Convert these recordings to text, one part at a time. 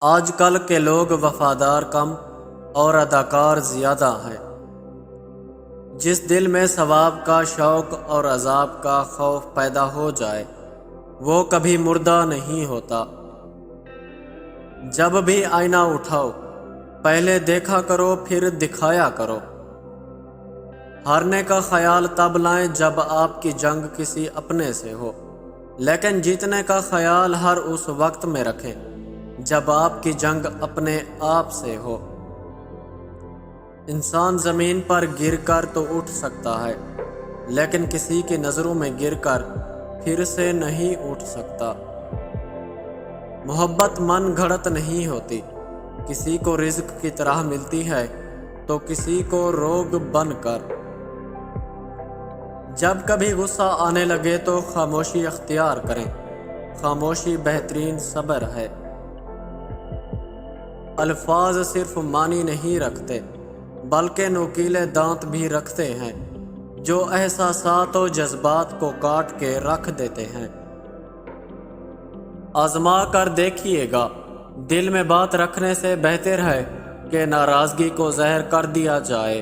آج کل کے لوگ وفادار کم اور اداکار زیادہ ہیں۔ جس دل میں ثواب کا شوق اور عذاب کا خوف پیدا ہو جائے وہ کبھی مردہ نہیں ہوتا۔ جب بھی آئینہ اٹھاؤ پہلے دیکھا کرو پھر دکھایا کرو۔ ہارنے کا خیال تب لائیں جب آپ کی جنگ کسی اپنے سے ہو، لیکن جیتنے کا خیال ہر اس وقت میں رکھیں جب آپ کی جنگ اپنے آپ سے ہو۔ انسان زمین پر گر کر تو اٹھ سکتا ہے، لیکن کسی کی نظروں میں گر کر پھر سے نہیں اٹھ سکتا۔ محبت من گھڑت نہیں ہوتی، کسی کو رزق کی طرح ملتی ہے تو کسی کو روگ بن کر۔ جب کبھی غصہ آنے لگے تو خاموشی اختیار کریں، خاموشی بہترین صبر ہے۔ الفاظ صرف معنی نہیں رکھتے بلکہ نوکیلے دانت بھی رکھتے ہیں جو احساسات و جذبات کو کاٹ کے رکھ دیتے ہیں۔ آزما کر دیکھیے گا، دل میں بات رکھنے سے بہتر ہے کہ ناراضگی کو زہر کر دیا جائے۔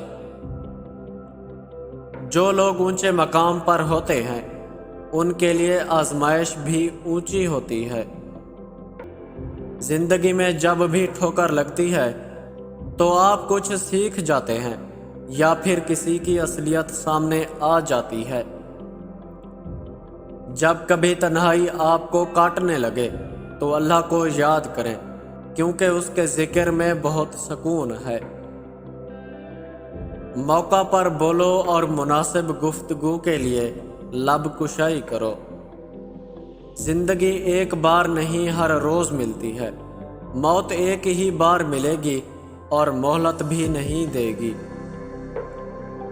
جو لوگ اونچے مقام پر ہوتے ہیں ان کے لیے آزمائش بھی اونچی ہوتی ہے۔ زندگی میں جب بھی ٹھوکر لگتی ہے تو آپ کچھ سیکھ جاتے ہیں یا پھر کسی کی اصلیت سامنے آ جاتی ہے۔ جب کبھی تنہائی آپ کو کاٹنے لگے تو اللہ کو یاد کریں، کیونکہ اس کے ذکر میں بہت سکون ہے۔ موقع پر بولو اور مناسب گفتگو کے لیے لب کشائی کرو۔ زندگی ایک بار نہیں ہر روز ملتی ہے، موت ایک ہی بار ملے گی اور مہلت بھی نہیں دے گی۔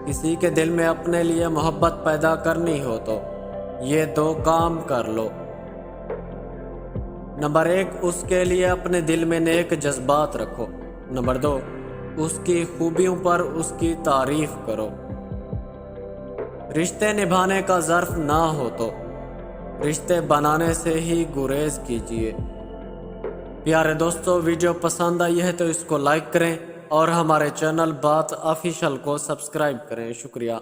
کسی کے دل میں اپنے لیے محبت پیدا کرنی ہو تو یہ دو کام کر لو۔ نمبر 1، اس کے لیے اپنے دل میں نیک جذبات رکھو۔ نمبر 2، اس کی خوبیوں پر اس کی تعریف کرو۔ رشتے نبھانے کا ظرف نہ ہو تو رشتے بنانے سے ہی گریز کیجیے۔ پیارے دوستو، ویڈیو پسند آئی ہے تو اس کو لائک کریں اور ہمارے چینل بات آفیشل کو سبسکرائب کریں۔ شکریہ۔